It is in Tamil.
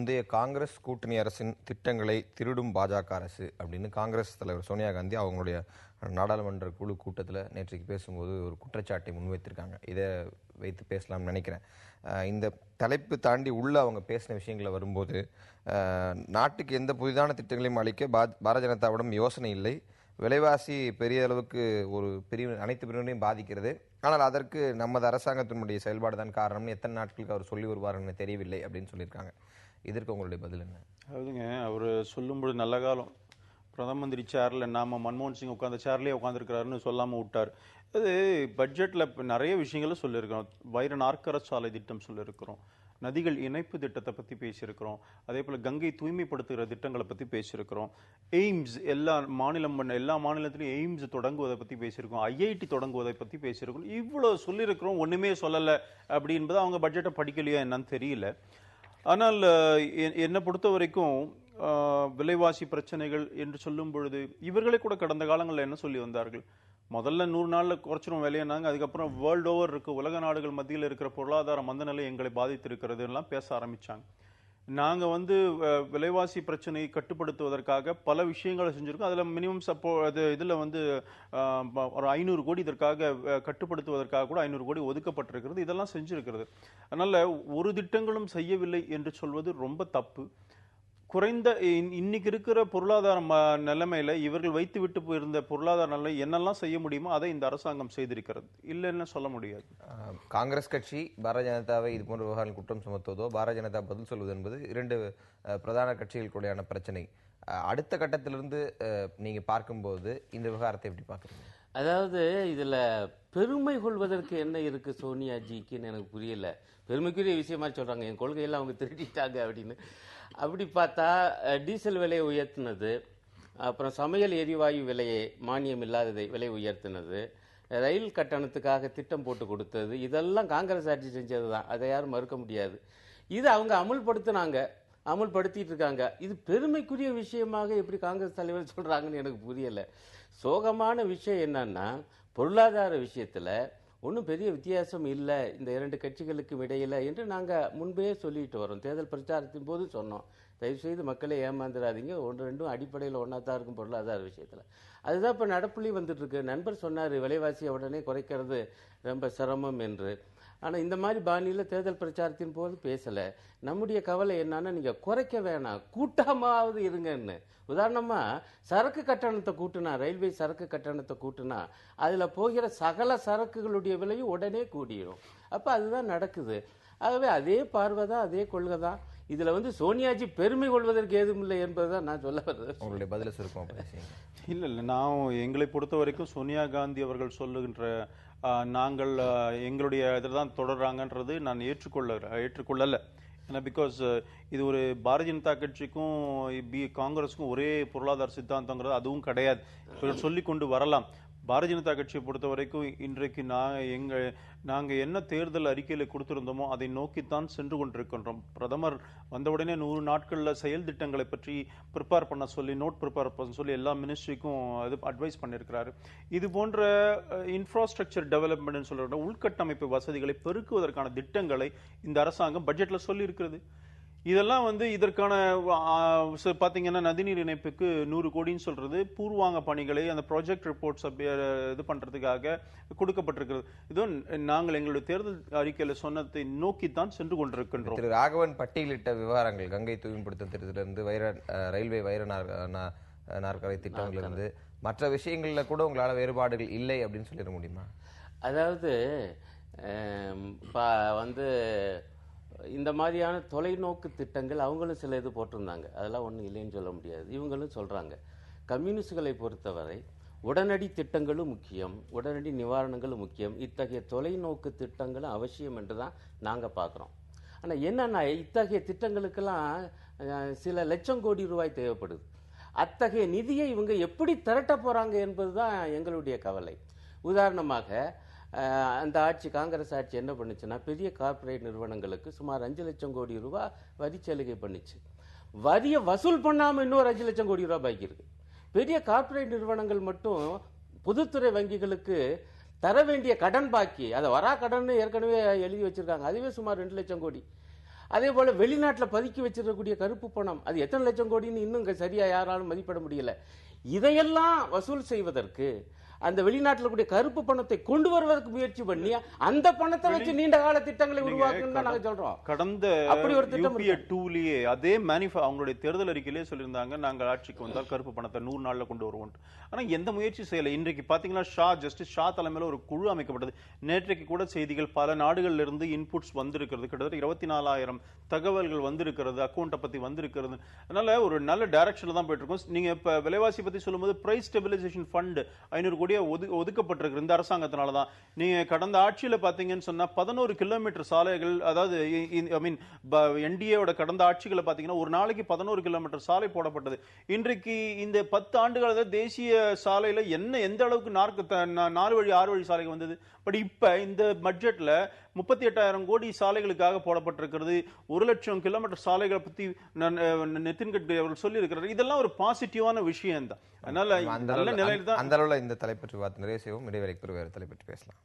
முந்தைய காங்கிரஸ் கூட்டணி அரசின் திட்டங்களை திருடும் பாஜக அரசு அப்படின்னு காங்கிரஸ் தலைவர் சோனியா காந்தி அவங்களுடைய நாடாளுமன்ற குழு கூட்டத்தில் நேற்றைக்கு பேசும்போது ஒரு குற்றச்சாட்டை முன்வைத்திருக்காங்க. இதை வைத்து பேசலாம்னு நினைக்கிறேன். இந்த தலைப்பு தாண்டி உள்ள அவங்க பேசின விஷயங்களை வரும்போது, நாட்டுக்கு எந்த புதிதான திட்டங்களையும் அளிக்க பாரதிய ஜனதாவிடம் யோசனை இல்லை. விலைவாசி பெரிய அளவுக்கு ஒரு பிரிவு அனைத்து பிரிவினையும் பாதிக்கிறது. ஆனால் அதற்கு நமது அரசாங்கத்தினுடைய செயல்பாடு தான் காரணம்னு எத்தனை நாட்களுக்கு அவர் சொல்லி வருவார்னு தெரியவில்லை அப்படின்னு சொல்லியிருக்காங்க. இதற்கு உங்களுடைய பதில் என்ன? அதாவதுங்க, அவர் சொல்லும்போது நல்ல காலம் பிரதம மந்திரி சேர்ல நாம மன்மோகன் சிங் உட்காந்த சேர்லேயே உட்காந்துருக்கிறாருன்னு சொல்லாமல் விட்டார். அது பட்ஜெட்டில் நிறைய விஷயங்களை சொல்லியிருக்கிறோம். வைர நாற்கர சாலை திட்டம் சொல்லியிருக்கிறோம், நதிகள் இணைப்பு திட்டத்தை பற்றி பேசியிருக்கிறோம், அதே போல் கங்கை தூய்மைப்படுத்துகிற திட்டங்களை பற்றி பேசியிருக்கிறோம். எய்ம்ஸ் எல்லா மாநிலத்திலையும் எய்ம்ஸ் தொடங்குவதை பற்றி பேசியிருக்கோம், ஐஐடி தொடங்குவதை பற்றி பேசியிருக்கோம். இவ்வளோ சொல்லியிருக்கிறோம், ஒன்றுமே சொல்லலை அப்படின்பது அவங்க பட்ஜெட்டை படிக்கலையா என்னன்னு தெரியல. ஆனால் என்னை பொறுத்த வரைக்கும் விலைவாசி பிரச்சனைகள் என்று சொல்லும் பொழுது இவர்களே கூட கடந்த காலங்களில் என்ன சொல்லி வந்தார்கள்? முதல்ல 100 நாளில் குறைச்சிரும் விலையினாங்க. அதுக்கப்புறம் வேர்ல்டு ஓவர் இருக்க உலக நாடுகள் மத்தியில் இருக்கிற பொருளாதார மந்த நிலை எங்களை பாதித்திருக்கிறது எல்லாம் பேச ஆரம்பிச்சாங்க. நாங்கள் விலைவாசி பிரச்சனையை கட்டுப்படுத்துவதற்காக பல விஷயங்களை செஞ்சுருக்கோம். அதில் மினிமம் இதில் ஒரு 500 கோடி இதற்காக கட்டுப்படுத்துவதற்காக கூட 500 கோடி ஒதுக்கப்பட்டிருக்கிறது. இதெல்லாம் செஞ்சுருக்கிறது. அதனால் ஒரு திட்டங்களும் செய்யவில்லை என்று சொல்வது ரொம்ப தப்பு. குறைந்த இன்னைக்கு இருக்கிற பொருளாதார நிலைமையில இவர்கள் வைத்து விட்டு போயிருந்த பொருளாதார நிலை என்னெல்லாம் செய்ய முடியுமோ அதை இந்த அரசாங்கம் செய்திருக்கிறது. இல்லைன்னு சொல்ல முடியாது. காங்கிரஸ் கட்சி பாரதிய ஜனதாவை இது போன்ற விவகாரங்கள் குற்றம் சுமத்துவதோ பாரதிய ஜனதா பதில் சொல்வது என்பது இரண்டு பிரதான கட்சிகளுக்குடையான பிரச்சனை. அடுத்த கட்டத்திலிருந்து நீங்க பார்க்கும்போது இந்த விவகாரத்தை எப்படி பார்க்குறீங்க? அதாவது இதுல பெருமை கொள்வதற்கு என்ன இருக்கு சோனியாஜிக்குன்னு எனக்கு புரியல. பெருமைக்குரிய விஷயமா சொல்றாங்க, என் கொள்கையெல்லாம் அவங்க திருடிட்டாங்க அப்படின்னு. அப்படி பார்த்தா டீசல் விலையை உயர்த்தினது, அப்புறம் சமையல் எரிவாயு விலையை மானியம் இல்லாததை விலை உயர்த்தினது, ரயில் கட்டணத்துக்காக திட்டம் போட்டு கொடுத்தது, இதெல்லாம் காங்கிரஸ் ஆட்சி செஞ்சது தான். அதை யாரும் மறுக்க முடியாது. இது அவங்க அமுல்படுத்திட்டு இருக்காங்க. இது பெருமைக்குரிய விஷயமாக எப்படி காங்கிரஸ் தலைவர் சொல்றாங்கன்னு எனக்கு புரியல. சோகமான விஷயம் என்னன்னா, பொருளாதார விஷயத்துல ஒன்றும் பெரிய வித்தியாசம் இல்லை இந்த இரண்டு கட்சிகளுக்கும் இடையில என்று நாங்கள் முன்பே சொல்லிட்டு வரோம். தேர்தல் பிரச்சாரத்தின் போது சொன்னோம், தயவுசெய்து மக்களை ஏமாந்துடாதீங்க, ஒன்று ரெண்டும் அடிப்படையில் ஒன்றா தான் இருக்கும் பொருளாதார விஷயத்தில். அதுதான் இப்போ நடப்புலையும் வந்துட்டு இருக்கு. நண்பர் சொன்னார் விலைவாசியை உடனே குறைக்கிறது ரொம்ப சிரமம் என்று. ஆனால் இந்த மாதிரி பாணியில் தேர்தல் பிரச்சாரத்தின் போது பேசலை. நம்முடைய கவலை என்னன்னா, நீங்கள் குறைக்க வேணாம், கூட்டமாவது இருங்கன்னு. உதாரணமாக சரக்கு கட்டணத்தை கூட்டினா, ரயில்வே சரக்கு கட்டணத்தை கூட்டினா அதில் போகிற சகல சரக்குகளுடைய விலையும் உடனே கூடிடும். அப்போ அதுதான் நடக்குது. ஆகவே அதே பார்வை தான், அதே கொள்கை தான். இதில் சோனியாஜி பெருமை கொள்வதற்கு ஏதும் இல்லை என்பதுதான் நான் சொல்ல வர்றது. உங்களுடைய பதில சுருக்கம். இல்லை, நான் எங்களை பொறுத்த வரைக்கும் சோனியா காந்தி அவர்கள் சொல்லுகின்ற நாங்கள் எங்களுடைய இதில் தான் தொடர்றாங்கன்றது நான் ஏற்றுக்கொள்ளலை. ஏன்னா பிகாஸ் இது ஒரு பாரதிய ஜனதா கட்சிக்கும் காங்கிரஸுக்கும் ஒரே பொருளாதார சித்தாந்தங்கிறது அதுவும் கிடையாது. சொல்லி கொண்டு வரலாம். பாரதிய ஜனதா கட்சியை பொறுத்த வரைக்கும் இன்றைக்கு நாங்கள் என்ன தேர்தல் அறிக்கையில் கொடுத்திருந்தோமோ அதை நோக்கித்தான் சென்று கொண்டிருக்கின்றோம். பிரதமர் வந்தவுடனே 100 நாட்களில் செயல் திட்டங்களை பற்றி ப்ரிப்பேர் பண்ண சொல்லி, நோட் ப்ரிப்பேர் பண்ண சொல்லி எல்லா மினிஸ்ட்ரிக்கும் அது அட்வைஸ் பண்ணியிருக்கிறாரு. இது போன்ற இன்ஃப்ராஸ்ட்ரக்சர் டெவலப்மெண்ட் சொல்ற உள்கட்டமைப்பு வசதிகளை பெருக்குவதற்கான திட்டங்களை இந்த அரசாங்கம் பட்ஜெட்டில் சொல்லி இருக்கிறது. இதெல்லாம் இதற்கான பார்த்தீங்கன்னா நதிநீர் இணைப்புக்கு 100 கோடின்னு சொல்றது பூர்வாங்க பணிகளை அந்த ப்ராஜெக்ட் ரிப்போர்ட்ஸ் இது பண்றதுக்காக கொடுக்கப்பட்டிருக்கிறது. இதுவும் நாங்கள் எங்களுடைய தேர்தல் அறிக்கையில சொன்னதை நோக்கித்தான் சென்று கொண்டிருக்கின்றோம். திரு ராகவன் பட்டியலிட்ட விவகாரங்கள், கங்கை தூய்மைப்படுத்தும் திட்டத்திலிருந்து ரயில்வே வைர நாற்கரை திட்டங்களிலிருந்து மற்ற விஷயங்கள்ல கூட உங்களால வேறுபாடுகள் இல்லை அப்படின்னு சொல்லிட முடியுமா? அதாவது இந்த மாதிரியான தொலைநோக்கு திட்டங்கள் அவங்களும் சில இது போட்டிருந்தாங்க, அதெல்லாம் ஒன்றும் இல்லைன்னு சொல்ல முடியாது. இவங்களும் சொல்கிறாங்க, கம்யூனிஸ்டுகளை பொறுத்தவரை உடனடி திட்டங்களும் முக்கியம், உடனடி நிவாரணங்களும் முக்கியம், இத்தகைய தொலைநோக்கு திட்டங்களும் அவசியம் என்று தான் நாங்கள் பார்க்குறோம். ஆனால் என்னன்னா, இத்தகைய திட்டங்களுக்கெல்லாம் சில லட்சம் கோடி ரூபாய் தேவைப்படுது. அத்தகைய நிதியை இவங்க எப்படி திரட்ட போகிறாங்க என்பது தான் எங்களுடைய கவலை. உதாரணமாக அந்த ஆட்சி, காங்கிரஸ் ஆட்சி என்ன பண்ணுச்சுன்னா, பெரிய கார்ப்பரேட் நிறுவனங்களுக்கு சுமார் 5 லட்சம் கோடி ரூபாய் வரி சலுகை பண்ணிச்சு. வரியை வசூல் பண்ணாமல் இன்னொரு 5 லட்சம் கோடி ரூபாய் பாக்கி இருக்கு. பெரிய கார்ப்பரேட் நிறுவனங்கள் மட்டும் பொதுத்துறை வங்கிகளுக்கு தர வேண்டிய கடன் பாக்கி, அதை வரா கடன் ஏற்கனவே எழுதி வச்சிருக்காங்க, அதுவே சுமார் 2 லட்சம் கோடி. அதே போல வெளிநாட்டுல பதுக்கி வச்சிருக்கக்கூடிய கருப்பு பணம் அது எத்தனை லட்சம் கோடின்னு இன்னும் சரியா யாராலும் மதிப்பிட முடியல. இதையெல்லாம் வசூல் செய்வதற்கு அந்த வெளிநாட்டில் கூடிய கருப்பு பணத்தை கொண்டு வருவதற்கு முயற்சி பண்ணி அந்த பணத்தை வச்சு நீண்ட கால திட்டங்களை உருவாக்கணும் தான் நாங்க சொல்றோம். கடந்த அப்படி ஒரு திட்டம் UPA 2லயே அதே அவங்களுடைய தேர்தல் அறிக்கையிலே சொல்லியிருந்தாங்க, நாங்கள் ஆட்சிக்கு வந்தால் கருப்பு பணத்தை 100 நாள்ல கொண்டு வருவோம். ஆனா எந்த முயற்சி செய்யல. இன்றைக்கு பாத்தீங்கன்னா ஜஸ்டிஸ் ஷா தலைமையில ஒரு குழு அமைக்கப்பட்டது. நேற்றைக்கு கூட செய்திகள் பல நாடுகள்ல இருந்து இன்புட்ஸ் வந்திருக்கிறது. கிட்டத்தட்ட 24,000 தகவல்கள் வந்திருக்கிறது, அக்கௌண்ட்டை பத்தி வந்திருக்கிறது. அதனால ஒரு நல்ல டைரக்ஷன்ல தான் போயிட்டு இருக்கோம். நீங்க இப்ப விலைவாசி பத்தி சொல்லும்போது பிரைஸ் ஸ்டெபிலைசேஷன் ஃபண்ட் 500 கோடி ஒதுக்கப்பட்டிருக்கு இந்த அரசாங்கத்தினால தான். நீங்க கடந்த ஆட்சியில பாத்தீங்கன்னு சொன்னா 11 கிலோமீட்டர் சாலைகள், அதாவது என்டிஏவோட கடந்த ஆட்சிகளை பாத்தீங்கன்னா ஒரு நாளைக்கு 11 கிலோமீட்டர் சாலை போடப்பட்டது. இன்றைக்கு இந்த 10 ஆண்டுகள் தேசிய சாலையில எந்த அளவுக்கு 4 வழி 6 வழி சாலைகள் வந்தது. பட் இப்ப இந்த பட்ஜெட்ல 38,000 கோடி சாலைகளுக்காக போடப்பட்டிருக்கிறது. 1 லட்சம் கிலோமீட்டர் சாலைகளை பத்தி நிதின் கட்கரி அவர்கள் சொல்லி இருக்கிறார். இதெல்லாம் ஒரு பாசிட்டிவான விஷயம் தான். அதனால நல்ல நிலையில தான் அந்த அளவுல இந்த தலைப்பற்றி பார்த்து நிறைய செய்வோம். இடைவெளிக்கு வேறு தலைப்பற்றி பேசலாம்.